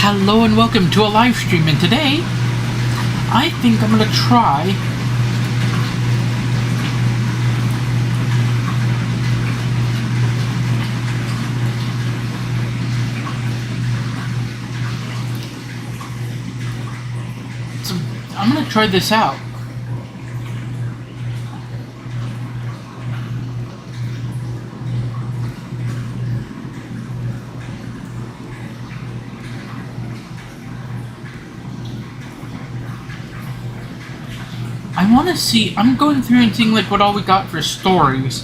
Hello and welcome to a live stream, and today I think I'm gonna try this out. I want to see. I'm going through and seeing like what all we got for stories.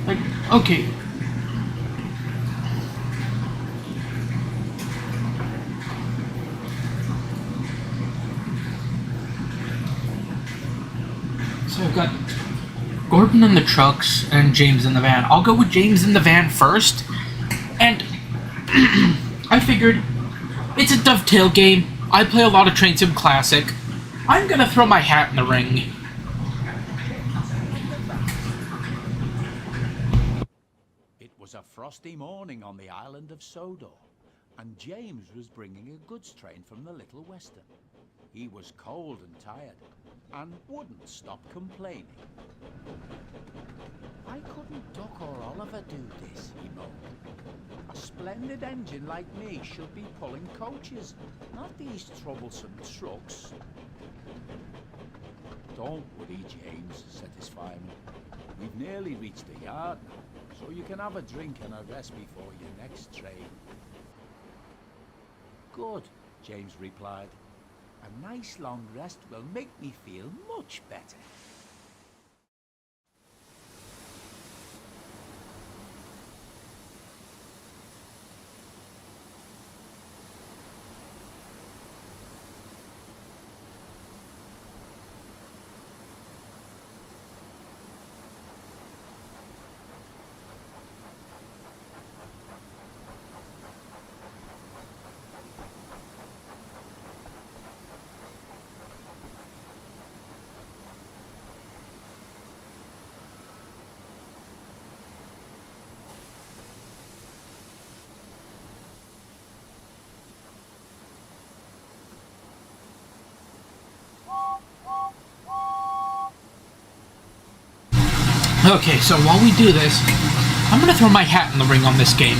Like, okay. So I've got Gordon in the trucks and James in the van. I'll go with James in the van first. And I figured it's a dovetail game. I play a lot of Train Sim Classic. I'm gonna throw my hat in the ring. It was a frosty morning on the island of Sodor, and James was bringing a goods train from the Little Western. He was cold and tired, and wouldn't stop complaining. "I couldn't Duck or Oliver do this," he moaned. "A splendid engine like me should be pulling coaches, not these troublesome trucks." "Don't worry, James," said his fireman. "We've nearly reached the yard now, so you can have a drink and a rest before your next train." "Good," James replied. "A nice long rest will make me feel much better." Okay, so while we do this, I'm gonna throw my hat in the ring on this game.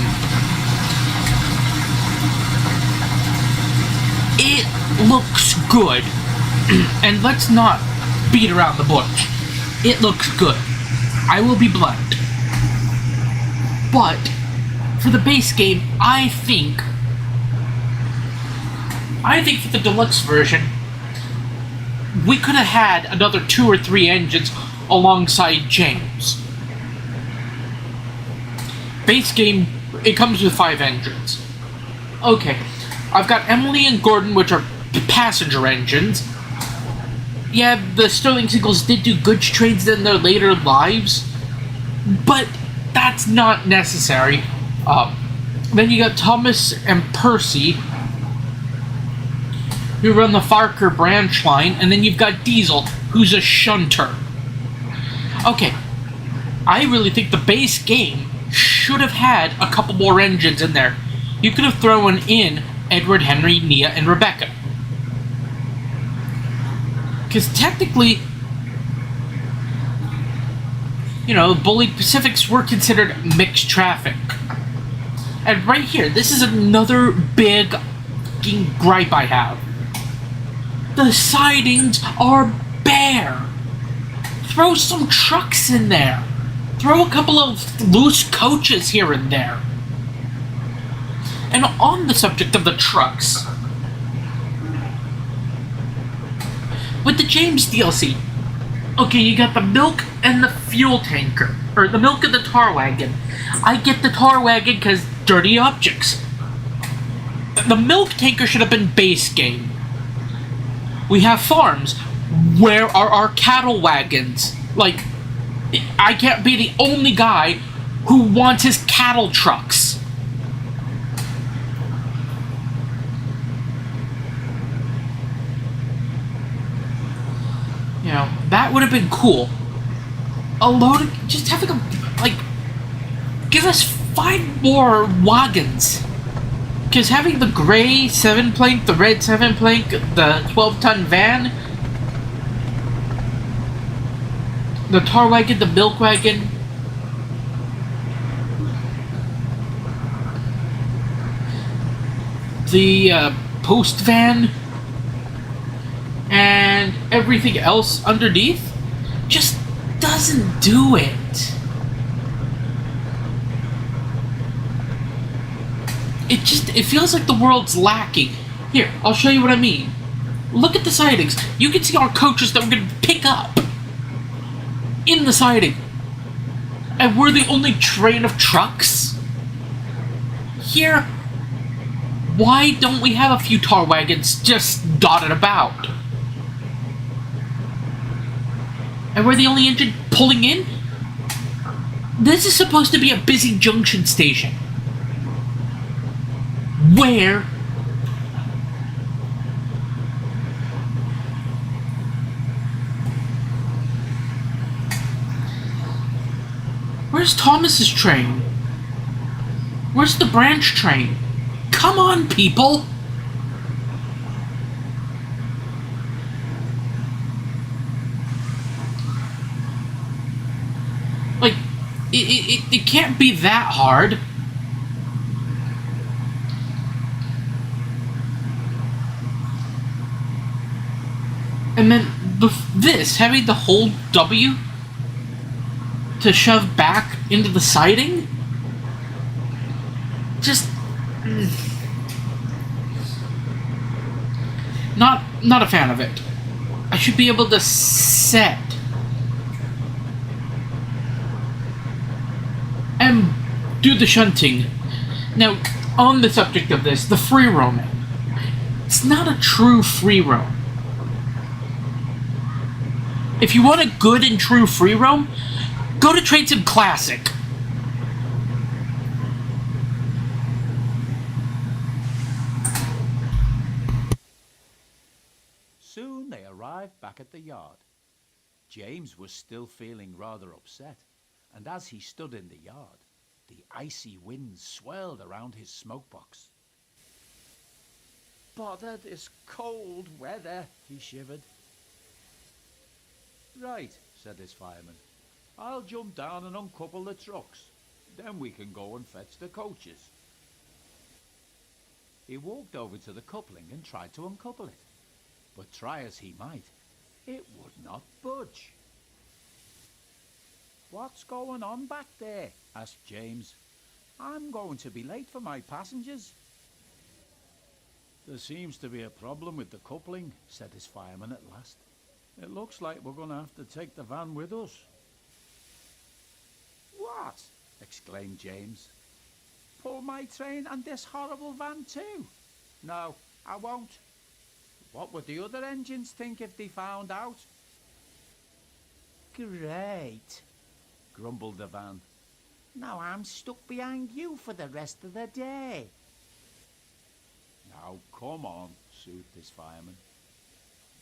It looks good. And let's not beat around the bush. It looks good. I will be blunt. But, for the base game, I think for the deluxe version, we could have had another 2 or 3 engines alongside James. Base game, it comes with 5 engines. Okay, I've got Emily and Gordon, which are passenger engines. Yeah, the Sterling Singles did do goods trains in their later lives, but that's not necessary. Then you got Thomas and Percy, who run the Farker branch line, and then you've got Diesel, who's a shunter. Okay, I really think the base game should have had a couple more engines in there. You could have thrown in Edward, Henry, Nia, and Rebecca. Because technically, Bully Pacifics were considered mixed traffic. And right here, this is another big fucking gripe I have. The sidings are bare. Throw some trucks in there. Throw a couple of loose coaches here and there. And on the subject of the trucks, with the James DLC, okay, you got the milk and the fuel tanker, or the milk and the tar wagon. I get the tar wagon because dirty objects. The milk tanker should have been base game. We have farms. Where are our cattle wagons? Like, I can't be the only guy who wants his cattle trucks. That would have been cool. A load of, just having a, give us 5 more wagons. Because having the gray 7-plank, the red 7-plank, the 12-ton van, the tar wagon, the milk wagon, the post van, and everything else underneath just doesn't do it. It feels like the world's lacking. Here, I'll show you what I mean. Look at the sidings. You can see our coaches that we're going to pick up in the siding. And we're the only train of trucks. Here, why don't we have a few tar wagons just dotted about? And we're the only engine pulling in? This is supposed to be a busy junction station. Where? Where's Thomas's train? Where's the branch train? Come on, people! Like, it can't be that hard. And then this, having the whole W to shove back into the siding? Just... Not a fan of it. I should be able to set and do the shunting. Now, on the subject of this, the free roaming. It's not a true free roam. If you want a good and true free roam, go to Train Sim Classic. Soon they arrived back at the yard. James was still feeling rather upset, and as he stood in the yard, the icy wind swirled around his smokebox. "Bother this cold weather," he shivered. "Right," said his fireman. "I'll jump down and uncouple the trucks. Then we can go and fetch the coaches." He walked over to the coupling and tried to uncouple it. But try as he might, it would not budge. "What's going on back there?" asked James. "I'm going to be late for my passengers." "There seems to be a problem with the coupling," said his fireman at last. "It looks like we're going to have to take the van with us." "What?" exclaimed James. "Pull my train and this horrible van too? No, I won't. What would the other engines think if they found out?" "Great," grumbled the van. "Now I'm stuck behind you for the rest of the day." "Now come on," soothed his fireman.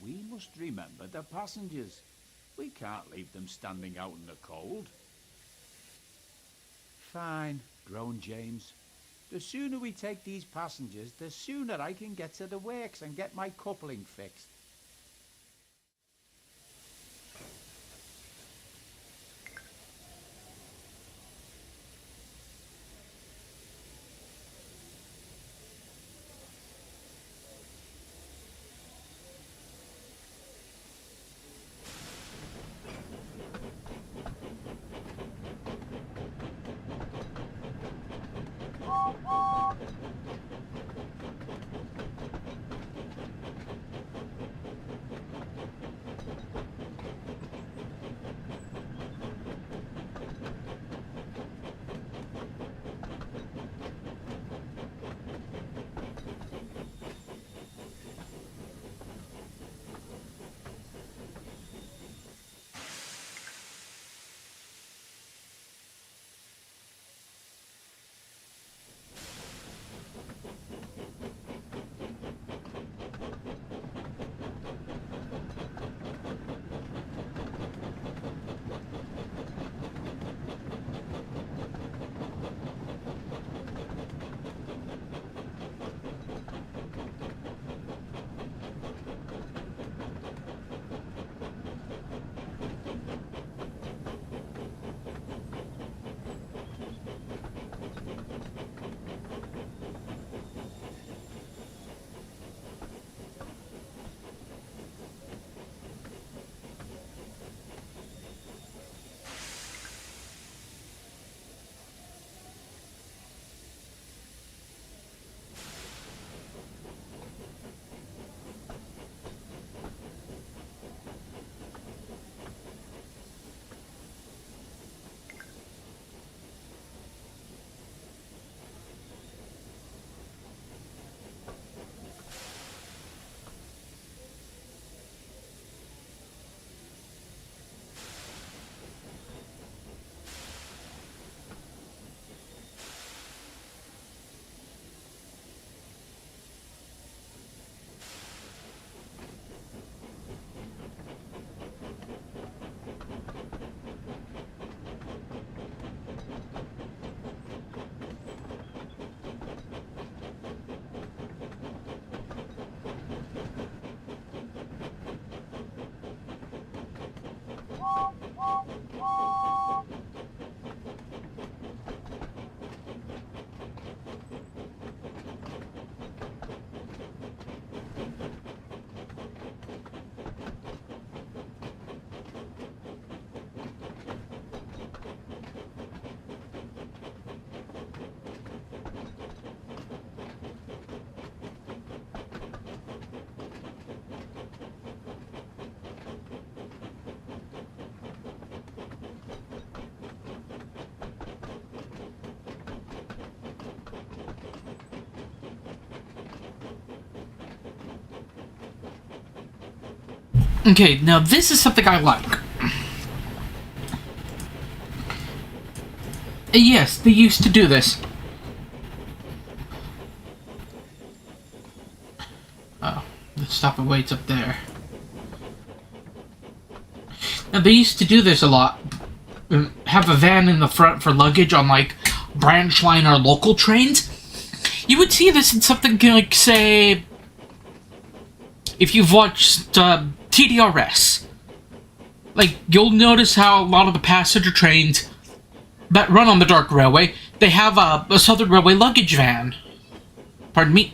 "We must remember the passengers. We can't leave them standing out in the cold." "Fine," groaned James. "The sooner we take these passengers, the sooner I can get to the works and get my coupling fixed." Okay, now this is something I like. Yes, they used to do this. Oh, the stop and wait's up there. Now, they used to do this a lot. Have a van in the front for luggage on, like, branch line or local trains. You would see this in something like, say, if you've watched TDRS. Like, you'll notice how a lot of the passenger trains that run on the Dark Railway, they have a Southern Railway luggage van. Pardon me.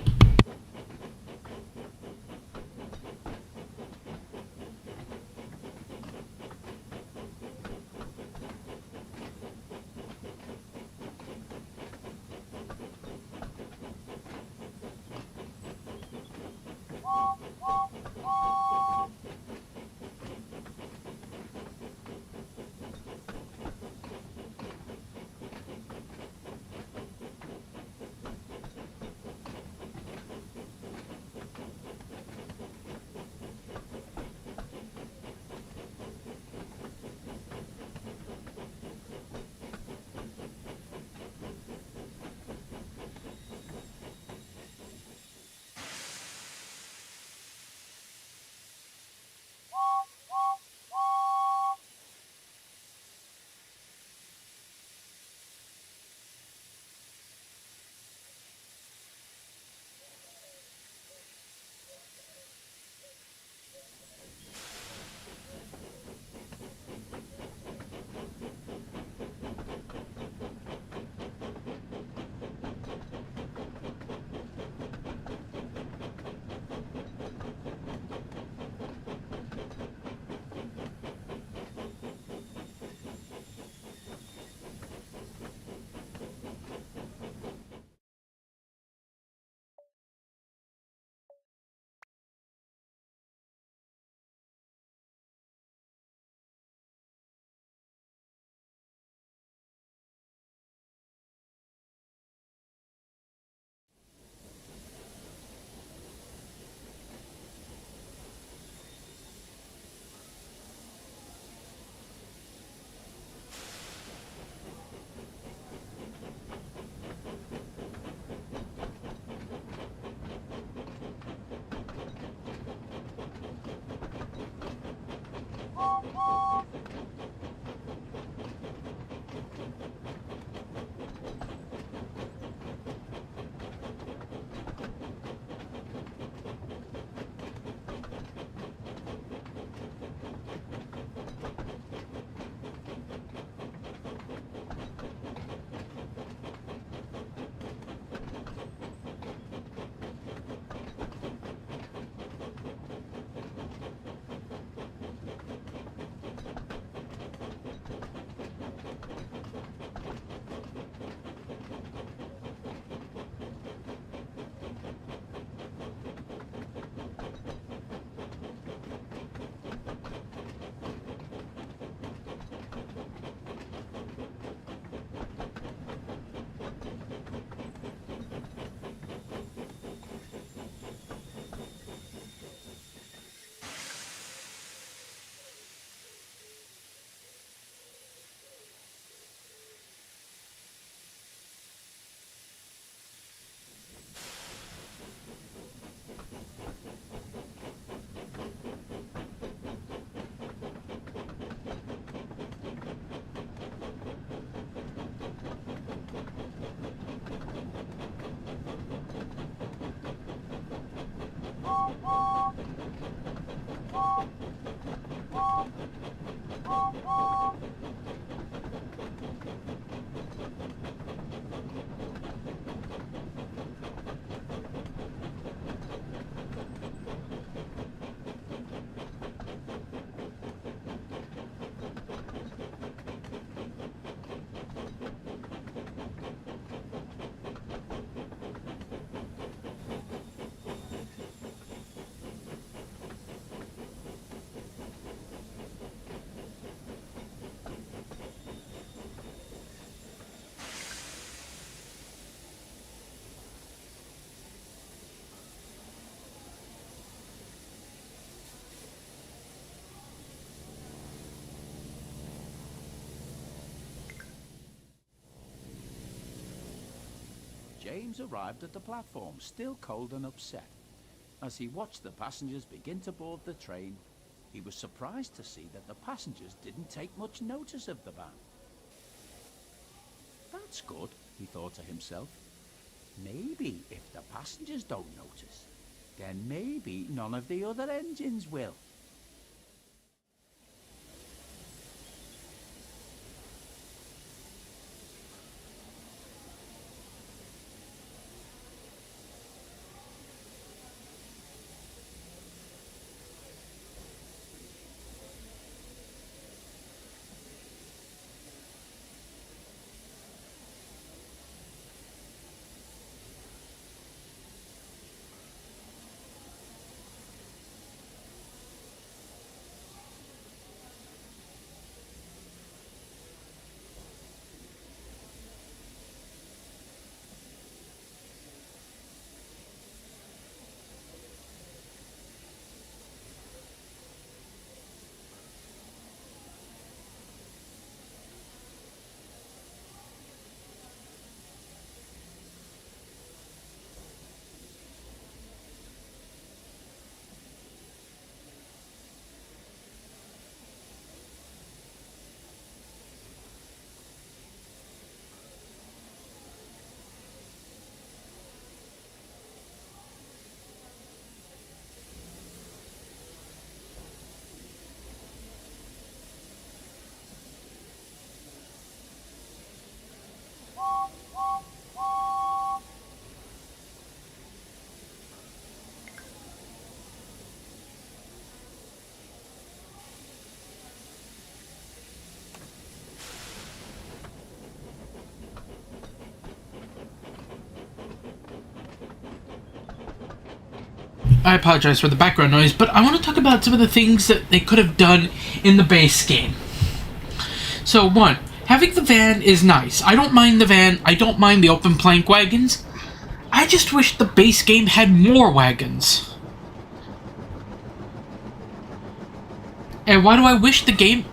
James arrived at the platform, still cold and upset. As he watched the passengers begin to board the train, he was surprised to see that the passengers didn't take much notice of the band. That's good, he thought to himself. Maybe if the passengers don't notice, then maybe none of the other engines will. I apologize for the background noise, but I want to talk about some of the things that they could have done in the base game. So, one, having the van is nice. I don't mind the van. I don't mind the open plank wagons. I just wish the base game had more wagons. And why do I wish the game...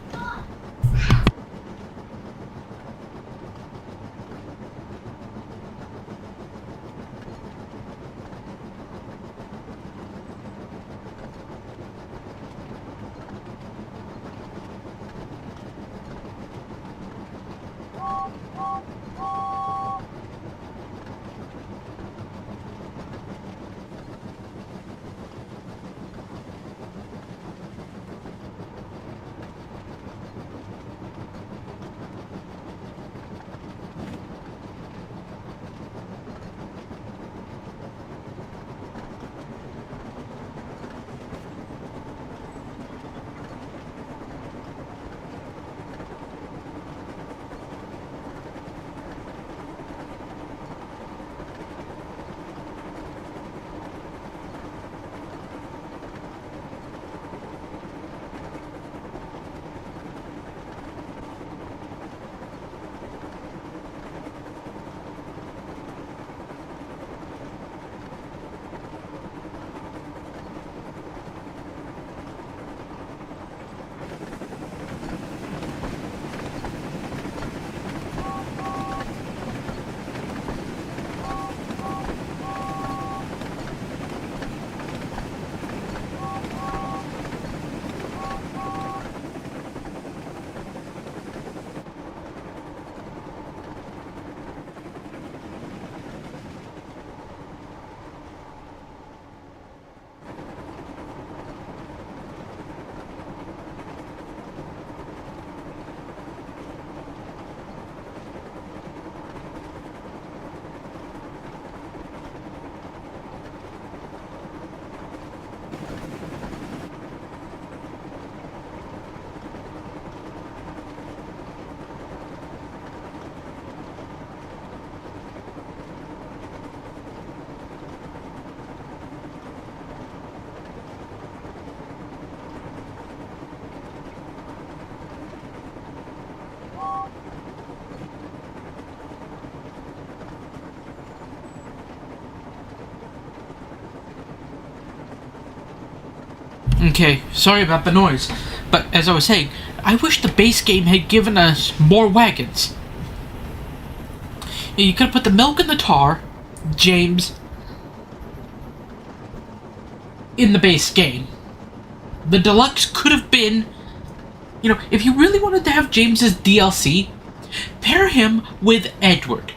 Okay, sorry about the noise, but as I was saying, I wish the base game had given us more wagons. You could put the milk and the tar, James in the base game. The deluxe could have been, you know, if you really wanted to have James's DLC, pair him with Edward.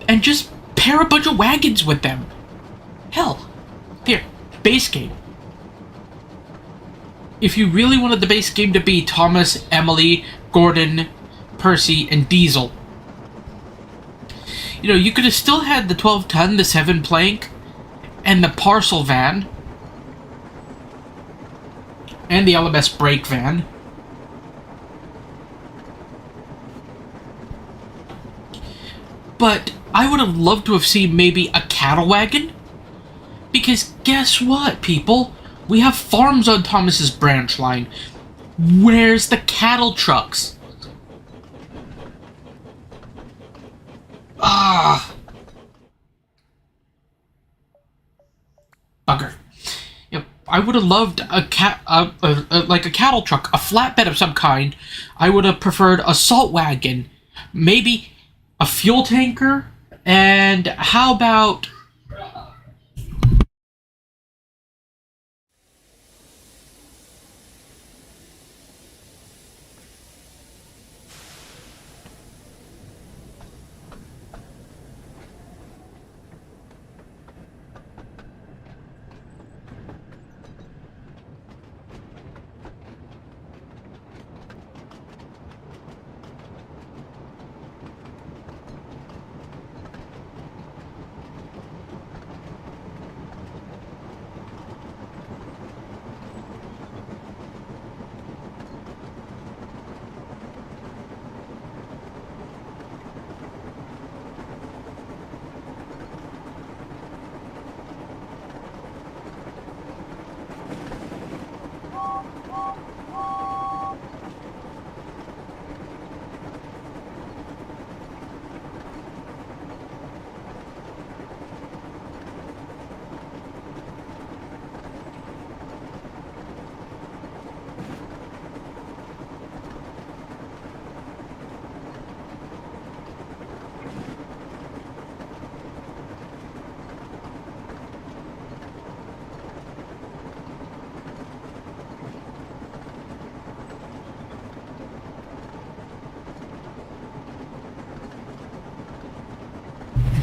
And just pair a bunch of wagons with them. Hell, here, base game. If you really wanted the base game to be Thomas, Emily, Gordon, Percy, and Diesel, you know, you could have still had the 12-ton, the 7-plank, and the parcel van, and the LMS brake van. But I would have loved to have seen maybe a cattle wagon. Because guess what, people? We have farms on Thomas's branch line. Where's the cattle trucks? Bugger. You know, I would have loved like a cattle truck, a flatbed of some kind. I would have preferred a salt wagon, maybe a fuel tanker, and how about...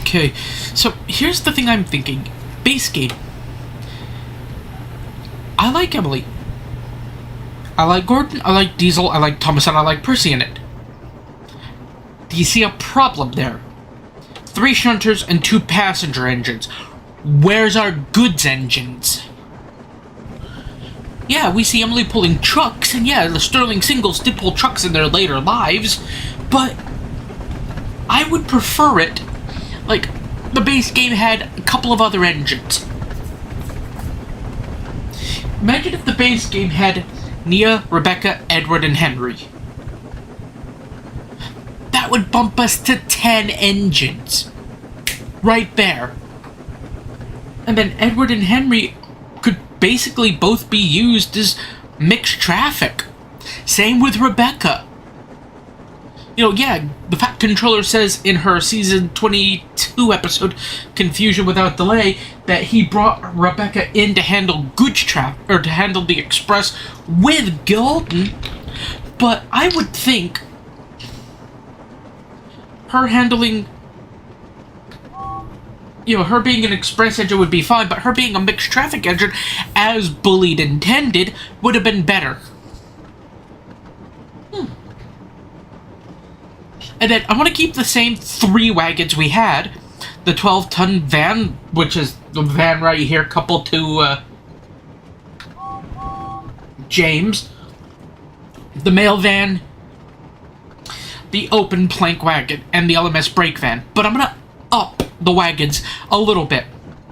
Okay, so here's the thing I'm thinking. Base game. I like Emily. I like Gordon, I like Diesel, I like Thomas, and I like Percy in it. Do you see a problem there? 3 shunters and 2 passenger engines. Where's our goods engines? Yeah, we see Emily pulling trucks, and yeah, the Sterling Singles did pull trucks in their later lives, but I would prefer it like the base game had a couple of other engines. Imagine if the base game had Nia, Rebecca, Edward, and Henry. That would bump us to 10 engines. Right there. And then Edward and Henry could basically both be used as mixed traffic. Same with Rebecca. You know, yeah, the Fat Controller says in her season 22 episode, Confusion Without Delay, that he brought Rebecca in to handle goods traffic, or to handle the express with Gordon. But I would think her handling, you know, her being an express engine would be fine, but her being a mixed traffic engine, as Bullied intended, would have been better. And then I want to keep the same 3 wagons we had. The 12-ton van, which is the van right here, coupled to James. The mail van, the open plank wagon, and the LMS brake van. But I'm going to up the wagons a little bit.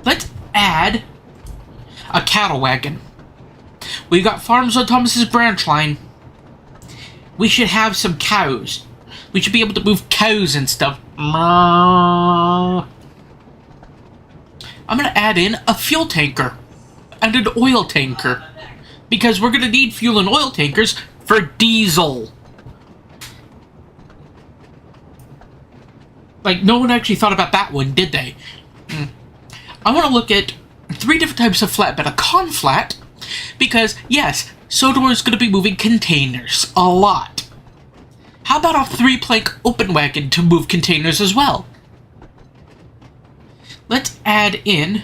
Let's add a cattle wagon. We got farms on Thomas's branch line. We should have some cows. We should be able to move cows and stuff. I'm gonna add in a fuel tanker and an oil tanker, because we're gonna need fuel and oil tankers for Diesel. Like, no one actually thought about that one, did they? I want to look at 3 different types of flatbed. A con flat, because, yes, Sodor is going to be moving containers a lot. How about a 3-plank open wagon to move containers as well? Let's add in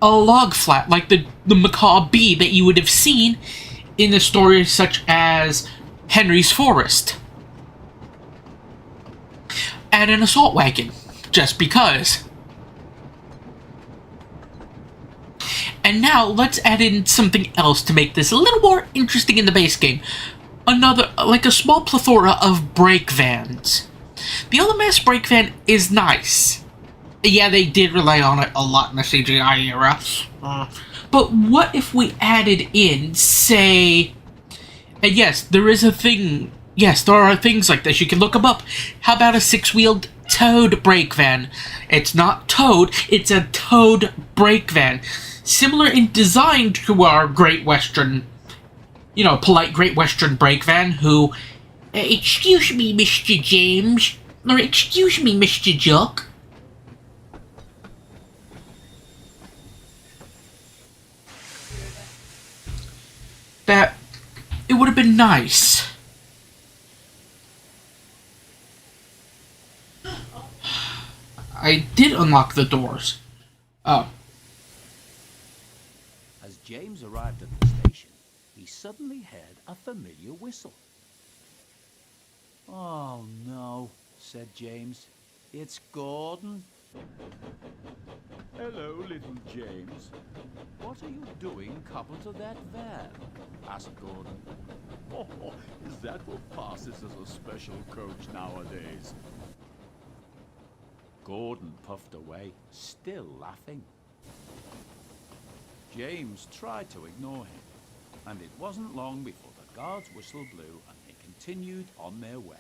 a log flat, like the Macaw Bee that you would have seen in the stories such as Henry's Forest. Add an assault wagon, just because. And now, let's add in something else to make this a little more interesting in the base game. Another, like a small plethora of brake vans. The LMS brake van is nice. Yeah, they did rely on it a lot in the CGI era. But what if we added in, say... And yes, there is a thing... Yes, there are things like this. You can look them up. How about a 6-wheeled towed brake van? It's not towed, it's a towed brake van. Similar in design to our Great Western, you know, polite Great Western brake van, who... excuse me, Mr. James. Or excuse me, Mr. Jock. That... It would have been nice. I did unlock the doors. Oh. As James arrived at the station, he suddenly heard a familiar whistle. "Oh no," said James. "It's Gordon." "Hello, little James. What are you doing coupled to that van?" asked Gordon. "Oh, is that what passes as a special coach nowadays?" Gordon puffed away, still laughing. James tried to ignore him, and it wasn't long before the guard's whistle blew and they continued on their way.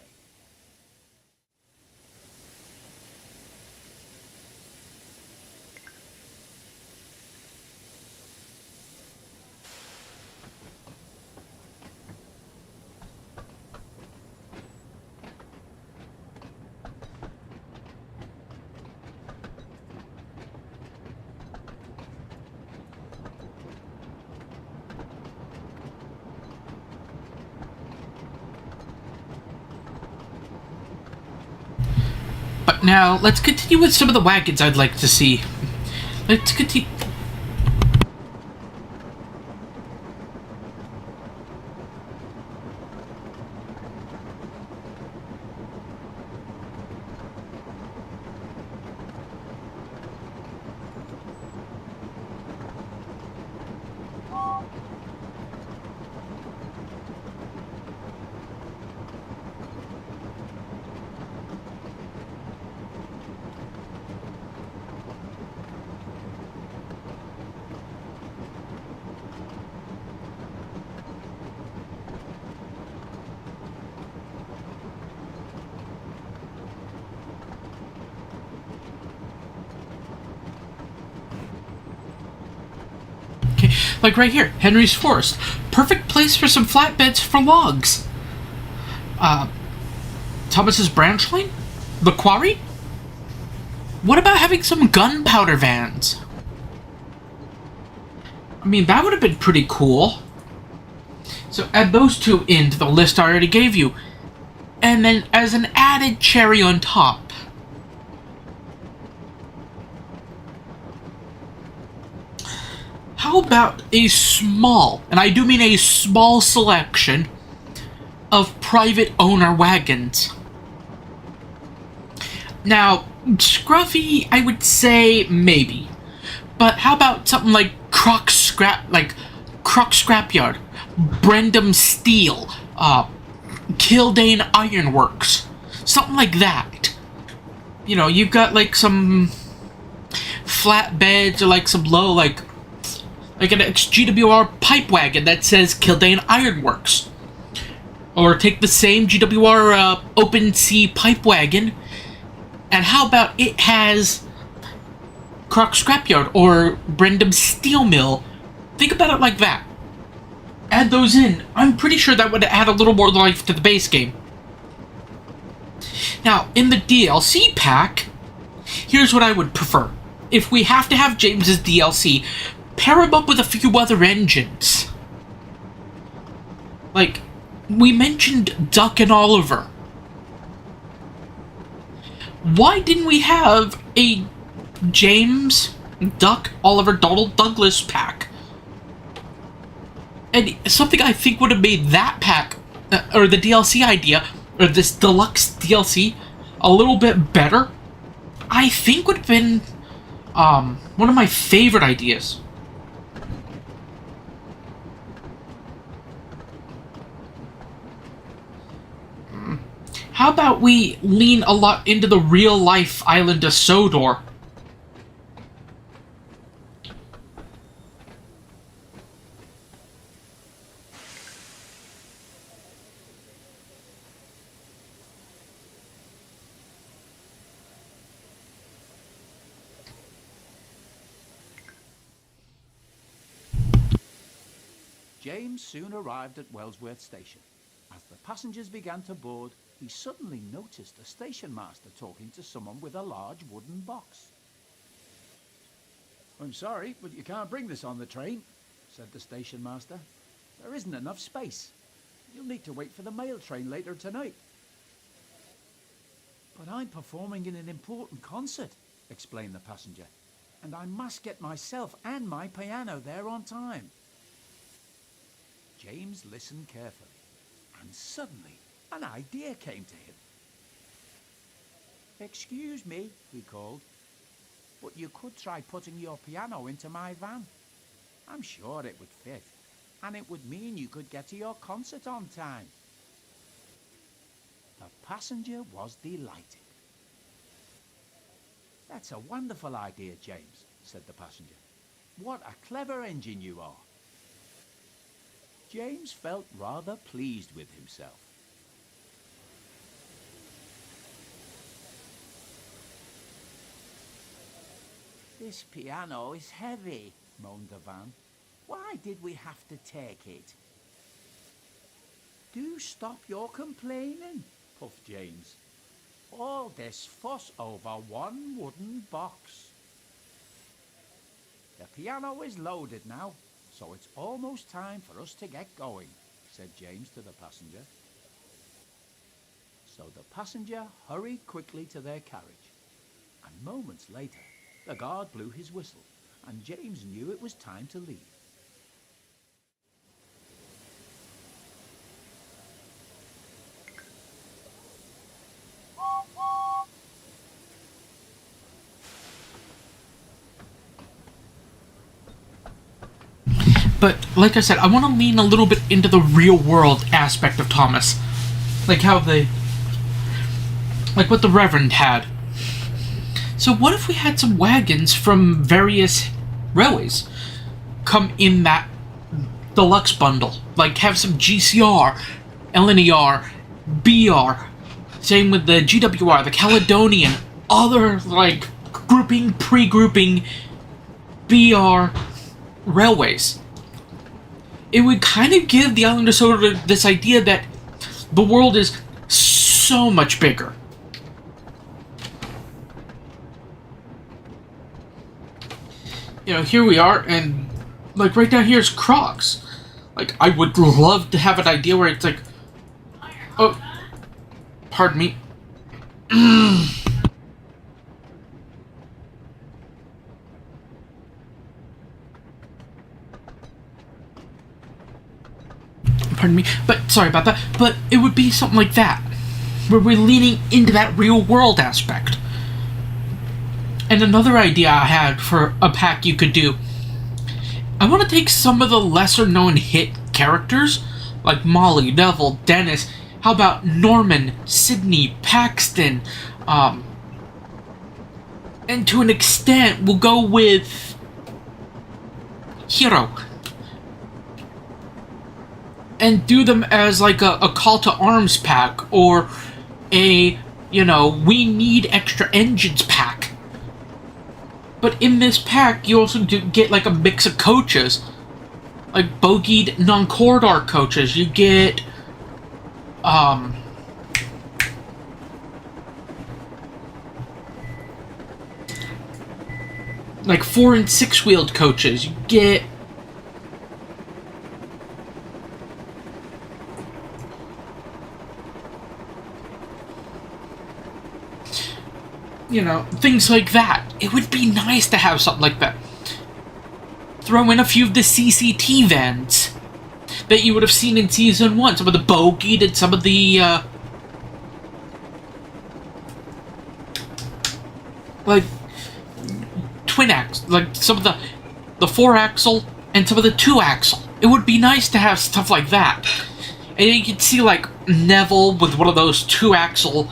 But now, let's continue with some of the wagons I'd like to see. Let's continue... Okay, like right here, Henry's Forest. Perfect place for some flatbeds for logs. Thomas's branch line? The quarry? What about having some gunpowder vans? I mean, that would have been pretty cool. So add those 2 into the list I already gave you. And then as an added cherry on top, how about a small, and I do mean a small selection, of private owner wagons? Now, Scruffy, I would say maybe. But how about something like Croc Scrapyard, Brendam Steel, Kildane Ironworks, something like that. You know, you've got like some flatbeds or like some low, like an GWR pipe wagon that says Kildane Ironworks. Or take the same GWR open sea pipe wagon, and how about it has Croc Scrapyard or Brendam Steel Mill? Think about it like that. Add those in. I'm pretty sure that would add a little more life to the base game. Now, in the DLC pack, here's what I would prefer. If we have to have James's DLC, pair him up with a few other engines. Like, we mentioned Duck and Oliver. Why didn't we have a James, Duck, Oliver, Donald, Douglas pack? And something I think would have made that pack, or the DLC idea, or this deluxe DLC, a little bit better, I think would have been one of my favorite ideas. How about we lean a lot into the real-life island of Sodor? James soon arrived at Wellsworth Station. As the passengers began to board, he suddenly noticed a station master talking to someone with a large wooden box. "I'm sorry, but you can't bring this on the train," said the station master. "There isn't enough space. You'll need to wait for the mail train later tonight." "But I'm performing in an important concert," explained the passenger, "and I must get myself and my piano there on time." James listened carefully, and suddenly an idea came to him. "Excuse me," he called, "but you could try putting your piano into my van. I'm sure it would fit, and it would mean you could get to your concert on time." The passenger was delighted. "That's a wonderful idea, James," said the passenger. "What a clever engine you are." James felt rather pleased with himself. "This piano is heavy," moaned the van. "Why did we have to take it?" "Do stop your complaining," puffed James. "All this fuss over one wooden box." "The piano is loaded now, so it's almost time for us to get going," said James to the passenger. So the passenger hurried quickly to their carriage, and moments later the guard blew his whistle, and James knew it was time to leave. But, like I said, I want to lean a little bit into the real-world aspect of Thomas. Like how like what the Reverend had. So what if we had some wagons from various railways come in that deluxe bundle? Like have some GCR, LNER, BR, same with the GWR, the Caledonian, other, like, pre-grouping BR railways. It would kind of give the Island of Sodor this idea that the world is so much bigger. You know, here we are, and, like, right down here is Crocs. Like, I would love to have an idea where it's like, oh, pardon me. Pardon me, but sorry about that. But it would be something like that, where we're leaning into that real world aspect. And another idea I had for a pack you could do, I want to take some of the lesser known hit characters, like Molly, Neville, Dennis. How about Norman, Sydney, Paxton, and to an extent we'll go with Hero. And do them as like a call to arms pack, or a, you know, we need extra engines pack. But in this pack, you also do get like a mix of coaches. Like bogeyed non-corridor coaches. You get, like 4 and 6 wheeled coaches. You get things like that. It would be nice to have something like that. Throw in a few of the CCT vans that you would have seen in Season 1. Some of the bogeyed and some of the, like, twin axle. Like, some of the 4-axle and some of the 2-axle. It would be nice to have stuff like that. And you could see, like, Neville with one of those 2-axle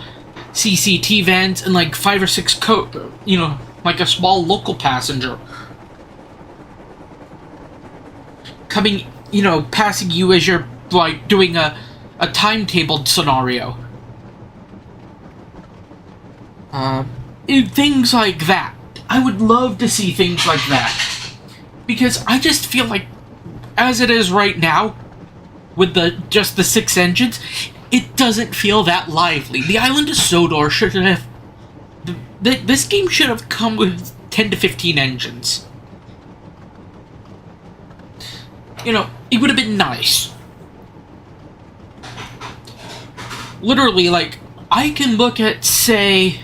CCT vans and, like, 5 or 6 like a small local passenger coming, passing you as you're, like, doing a timetabled scenario. Things like that. I would love to see things like that. Because I just feel like, as it is right now, with just the 6 engines, it doesn't feel that lively. The Island of Sodor should have... This game should have come with 10 to 15 engines. It would have been nice. Literally, like, I can look at, say,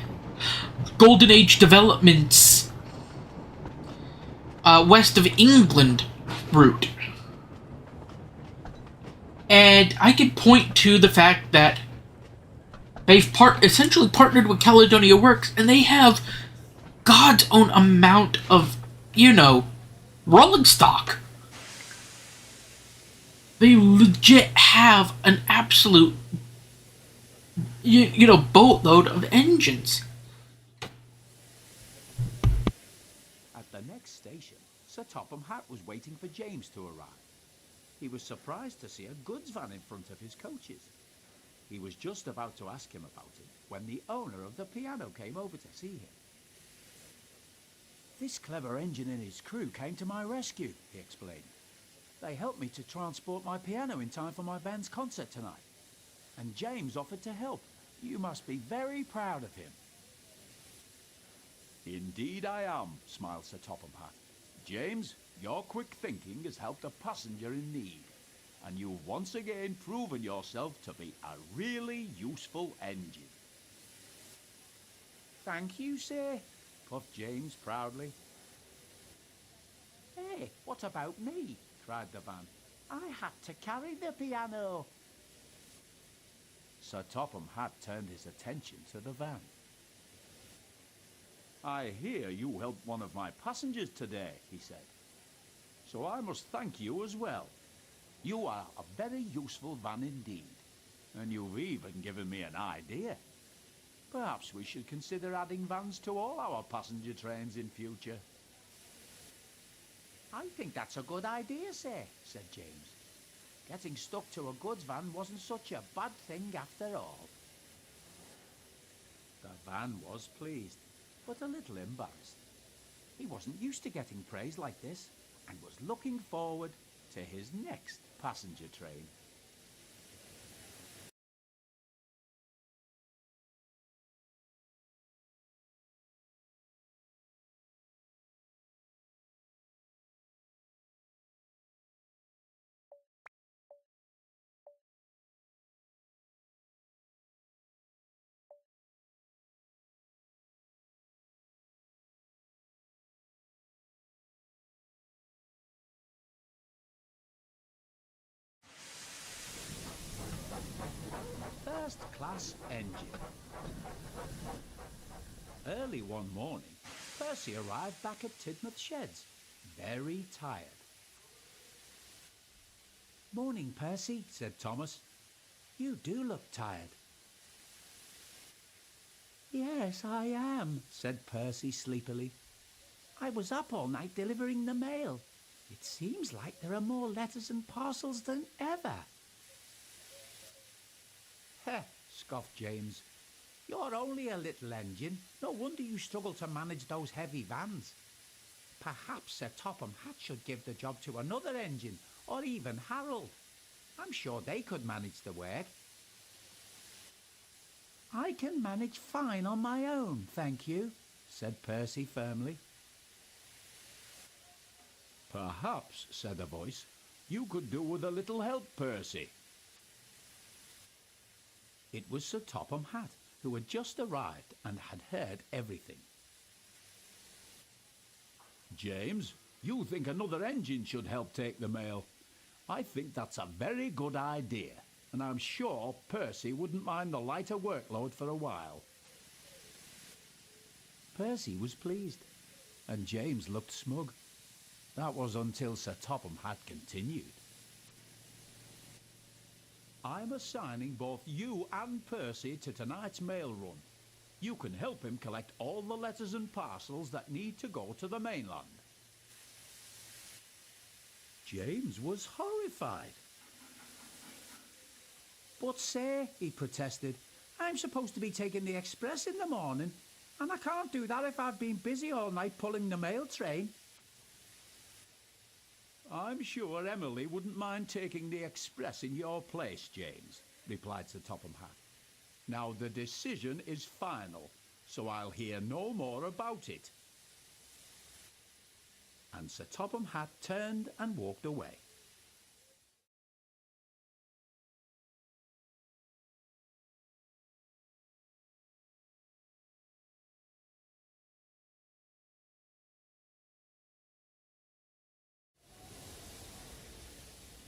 Golden Age Development's West of England route. And I can point to the fact that they've essentially partnered with Caledonia Works, and they have God's own amount of, rolling stock. They legit have an absolute, boatload of engines. At the next station, Sir Topham Hatt was waiting for James to arrive. He was surprised to see a goods van in front of his coaches. He was just about to ask him about it when the owner of the piano came over to see him. "This clever engine and his crew came to my rescue," he explained. "They helped me to transport my piano in time for my band's concert tonight. And James offered to help. You must be very proud of him." "Indeed I am," smiled Sir Topham Hatt. "James, your quick thinking has helped a passenger in need, and you've once again proven yourself to be a really useful engine." "Thank you, sir," puffed James proudly. "Hey, what about me?" cried the van. "I had to carry the piano." Sir Topham Hatt turned his attention to the van. "I hear you helped one of my passengers today," he said. "So I must thank you as well. You are a very useful van indeed, and you've even given me an idea. Perhaps we should consider adding vans to all our passenger trains in future." "I think that's a good idea, sir," said James. "Getting stuck to a goods van wasn't such a bad thing after all." The van was pleased, but a little embarrassed. He wasn't used to getting praise like this, and was looking forward to his next passenger train. First class engine. Early one morning, Percy arrived back at Tidmouth Sheds, very tired. "Morning, Percy," said Thomas. "You do look tired." "Yes, I am," said Percy sleepily. "I was up all night delivering the mail. It seems like there are more letters and parcels than ever." "Heh," scoffed James. "You're only a little engine. No wonder you struggle to manage those heavy vans. Perhaps Sir Topham Hatt should give the job to another engine, or even Harold. I'm sure they could manage the work." "I can manage fine on my own, thank you," said Percy firmly. Perhaps, said a voice, you could do with a little help, Percy. It was Sir Topham Hatt, who had just arrived and had heard everything. James, you think another engine should help take the mail. I think that's a very good idea, and I'm sure Percy wouldn't mind the lighter workload for a while. Percy was pleased, and James looked smug. That was until Sir Topham Hatt continued. I'm assigning both you and Percy to tonight's mail run. You can help him collect all the letters and parcels that need to go to the mainland. James was horrified. But say, he protested, I'm supposed to be taking the express in the morning, and I can't do that if I've been busy all night pulling the mail train. I'm sure Emily wouldn't mind taking the express in your place, James, replied Sir Topham Hatt. Now the decision is final, so I'll hear no more about it. And Sir Topham Hatt turned and walked away.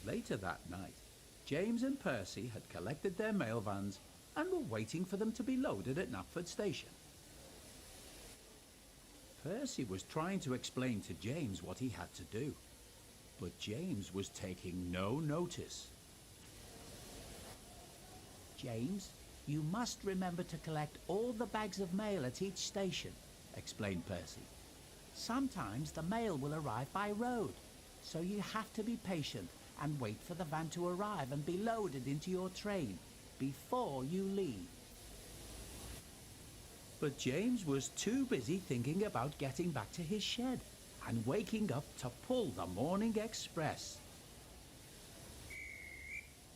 Later that night, James and Percy had collected their mail vans and were waiting for them to be loaded at Knapford Station. Percy was trying to explain to James what he had to do, but James was taking no notice. James, you must remember to collect all the bags of mail at each station, explained Percy. Sometimes the mail will arrive by road, so you have to be patient and wait for the van to arrive and be loaded into your train before you leave. But James was too busy thinking about getting back to his shed and waking up to pull the morning express.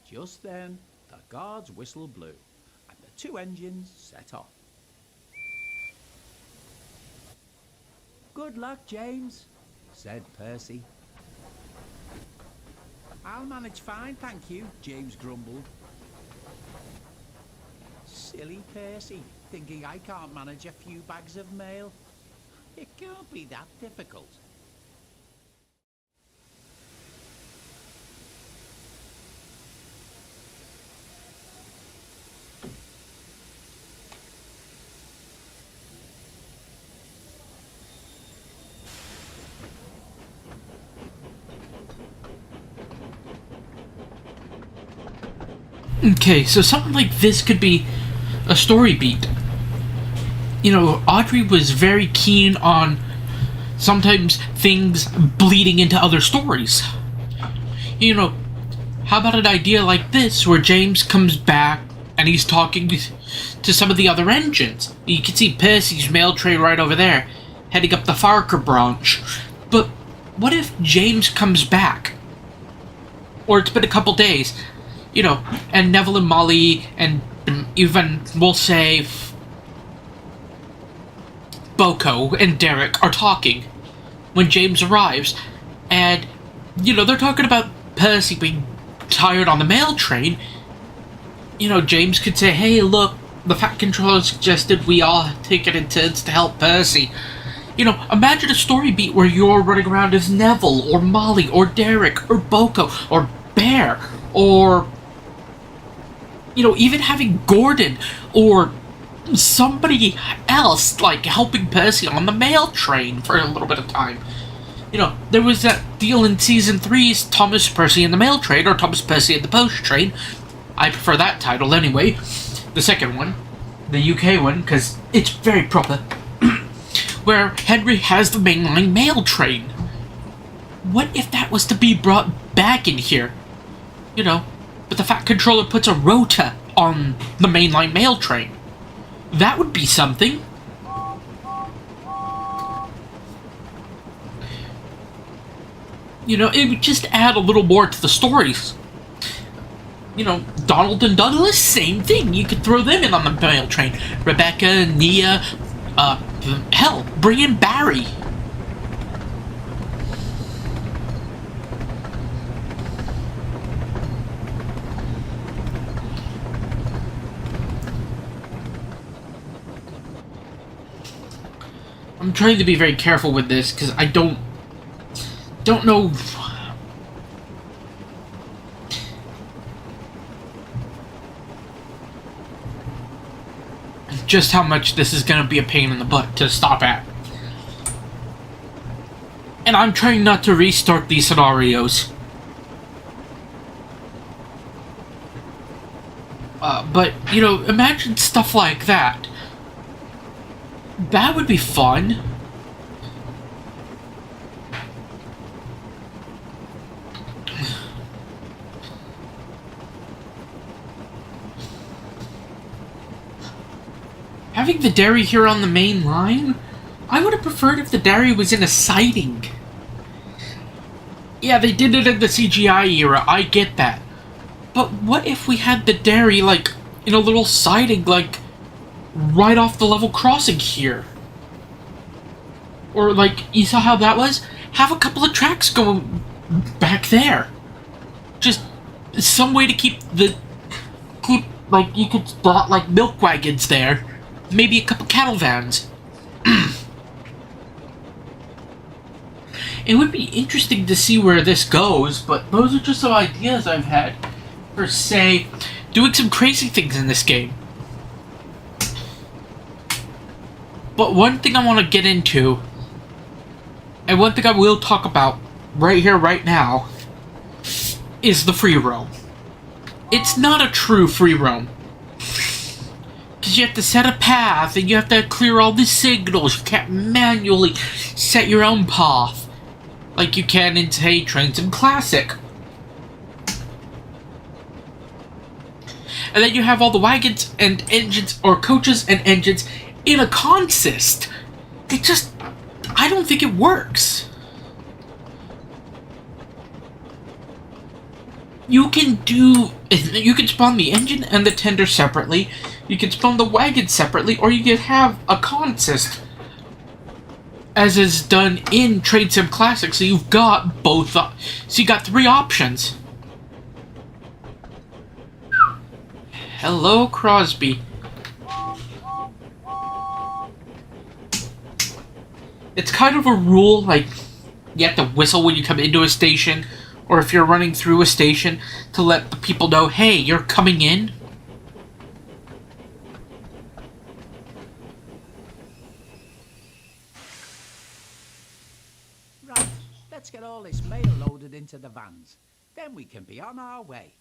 Just then, the guard's whistle blew and the two engines set off. Good luck, James, said Percy. I'll manage fine, thank you, James grumbled. Silly Percy, thinking I can't manage a few bags of mail. It can't be that difficult. Okay, so something like this could be a story beat. You know, Audrey was very keen on sometimes things bleeding into other stories. You know, how about an idea like this where James comes back and he's talking to some of the other engines? You can see Percy's mail train right over there, heading up the Farker branch. But what if James comes back? Or it's been a couple days, you know, and Neville and Molly and even, we'll say, Boko and Derek are talking when James arrives, and, you know, they're talking about Percy being tired on the mail train. You know, James could say, hey, look, the Fat Controller suggested we all take it in turns to help Percy. You know, imagine a story beat where you're running around as Neville, or Molly, or Derek, or Boko, or Bear, or, you know, even having Gordon, or somebody else, like, helping Percy on the mail train for a little bit of time. You know, there was that deal in Season 3's Thomas Percy and the Mail Train, or Thomas Percy and the Post Train. I prefer that title anyway. The second one, the UK one, because it's very proper. Where Henry has the mainline mail train. What if that was to be brought back in here? You know, but the Fat Controller puts a rota on the mainline mail train. That would be something. You know, it would just add a little more to the stories. You know, Donald and Douglas, same thing. You could throw them in on the mail train. Rebecca, Nia, hell, bring in Barry. I'm trying to be very careful with this because I don't know just how much this is going to be a pain in the butt to stop at. And I'm trying not to restart these scenarios. But, you know, imagine stuff like that. That would be fun. Having the dairy here on the main line? I would have preferred if the dairy was in a siding. Yeah, they did it in the CGI era, I get that. But what if we had the dairy, like, in a little siding, like, right off the level crossing here? Or, like, you saw how that was? Have a couple of tracks going back there. Just some way to keep, like, you could spot, like, milk wagons there. Maybe a couple cattle vans. It would be interesting to see where this goes, but those are just some ideas I've had for, say, doing some crazy things in this game. But one thing I want to get into, and one thing I will talk about right here, right now, is the free roam. It's not a true free roam. Because you have to set a path, and you have to clear all the signals. You can't manually set your own path like you can in, say, Train Sim Classic. And then you have all the wagons and engines, or coaches and engines, in a consist. It just... I don't think it works. You can spawn the engine and the tender separately, you can spawn the wagon separately, or you can have a consist, as is done in Train Sim Classic, so you've got both, so you got 3 options. Hello, Crosby. It's kind of a rule, like, you have to whistle when you come into a station, or if you're running through a station, to let the people know, hey, you're coming in. Right, let's get all this mail loaded into the vans. Then we can be on our way.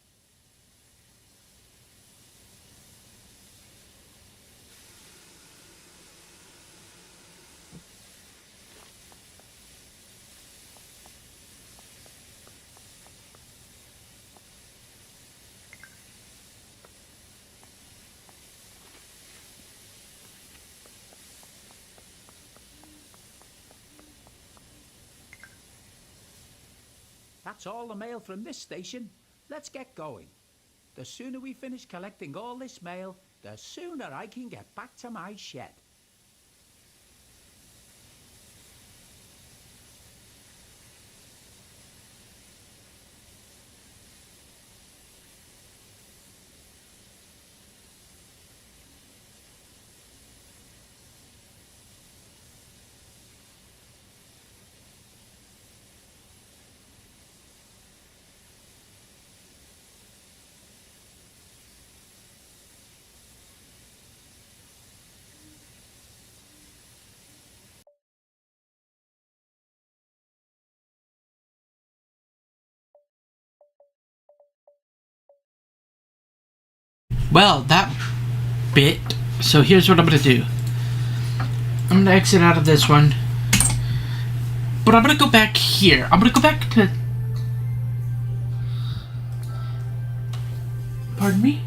That's all the mail from this station. Let's get going. The sooner we finish collecting all this mail, the sooner I can get back to my shed. Well, that bit. So here's what I'm gonna do. I'm gonna exit out of this one. But I'm gonna go back here. I'm gonna go back to... Pardon me?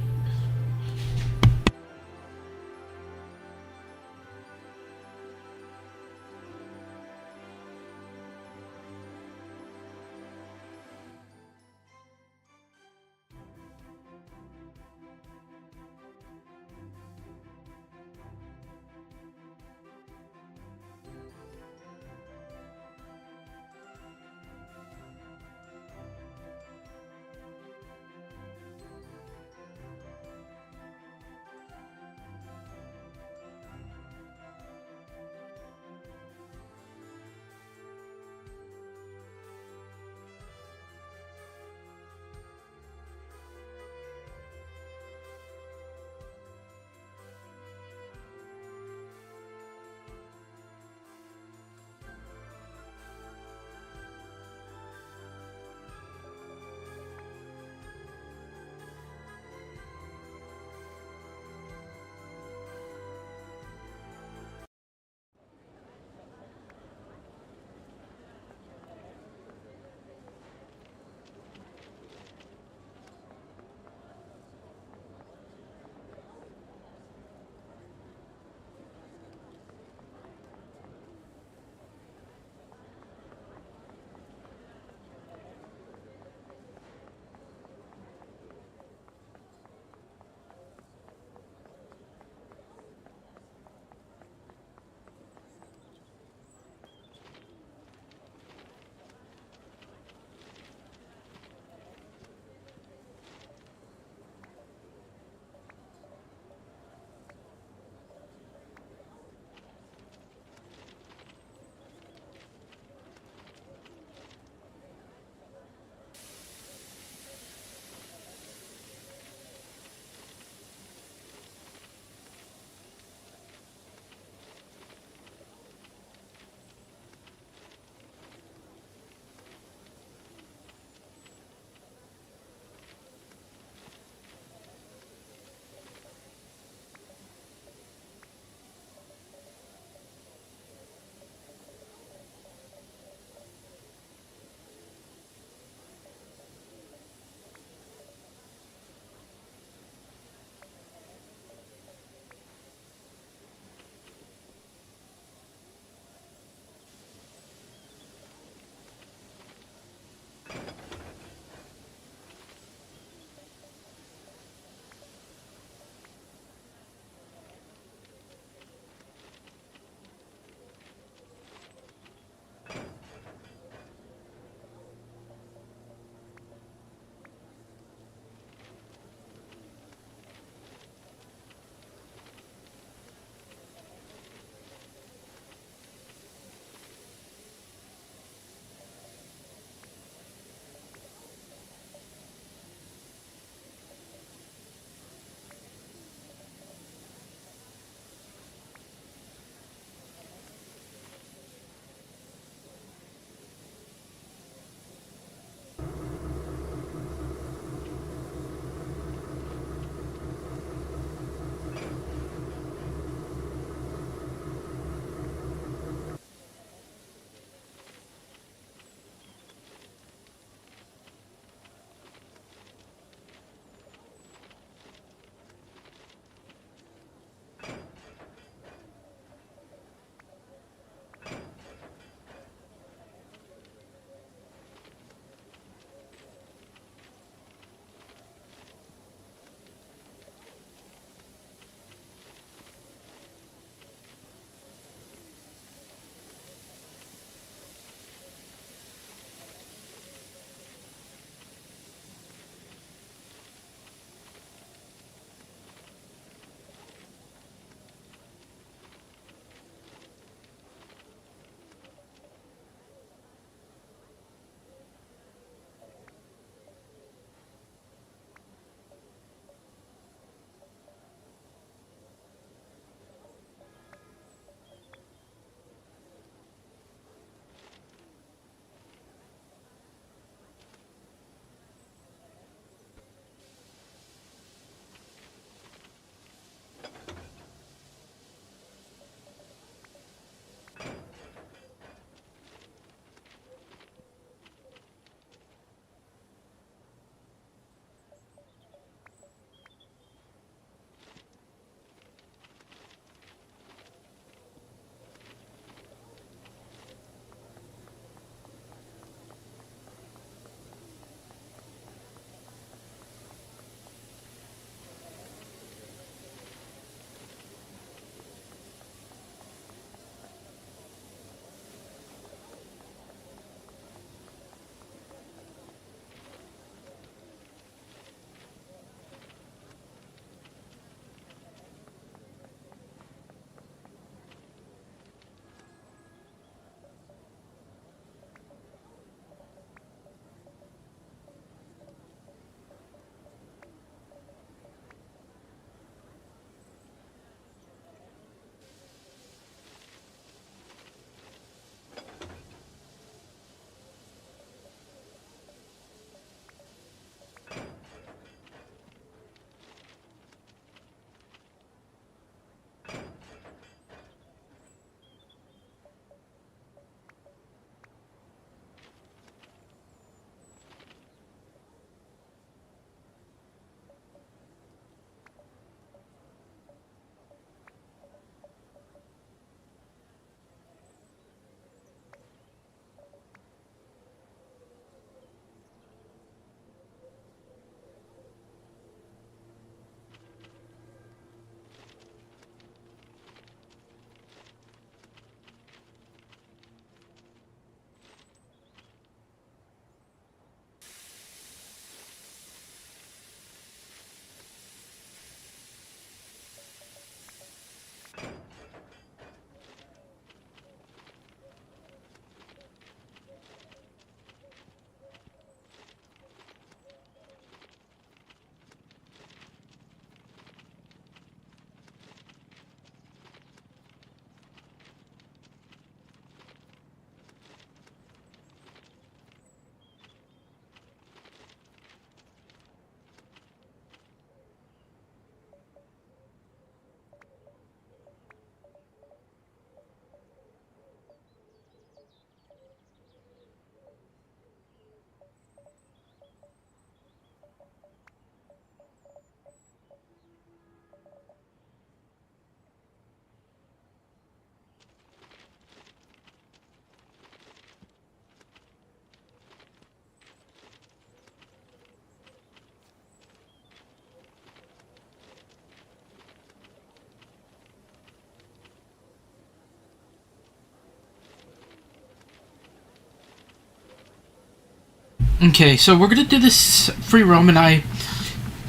Okay, so we're gonna do this free roam, and I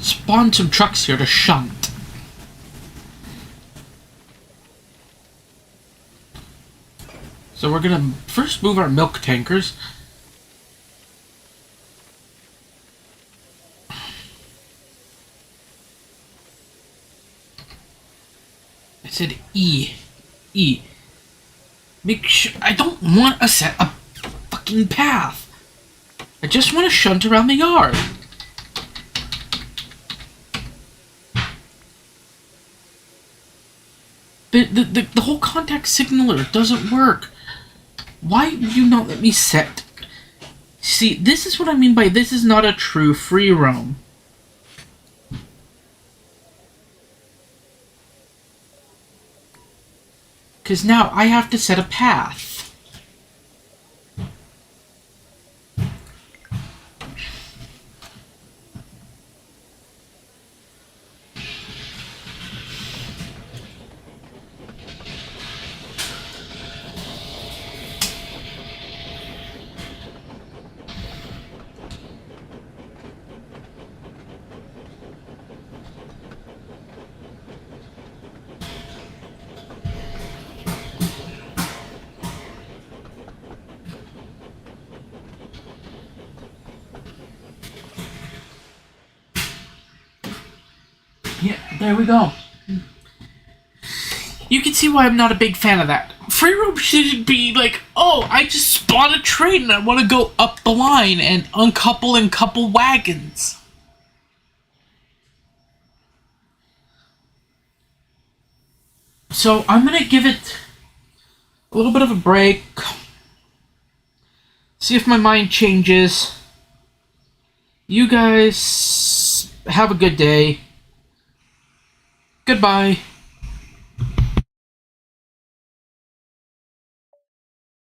spawned some trucks here to shunt. So we're gonna first move our milk tankers. I said E. E. Make sure I don't want to set a fucking path. I just want to shunt around the yard. The whole contact signaler doesn't work. Why do you not let me set? See, this is what I mean by this is not a true free roam. Because now I have to set a path. Yeah, there we go. You can see why I'm not a big fan of that. Free roam should be like, oh, I just spawned a train and I want to go up the line and uncouple and couple wagons. So I'm gonna give it a little bit of a break. See if my mind changes. You guys have a good day. Goodbye.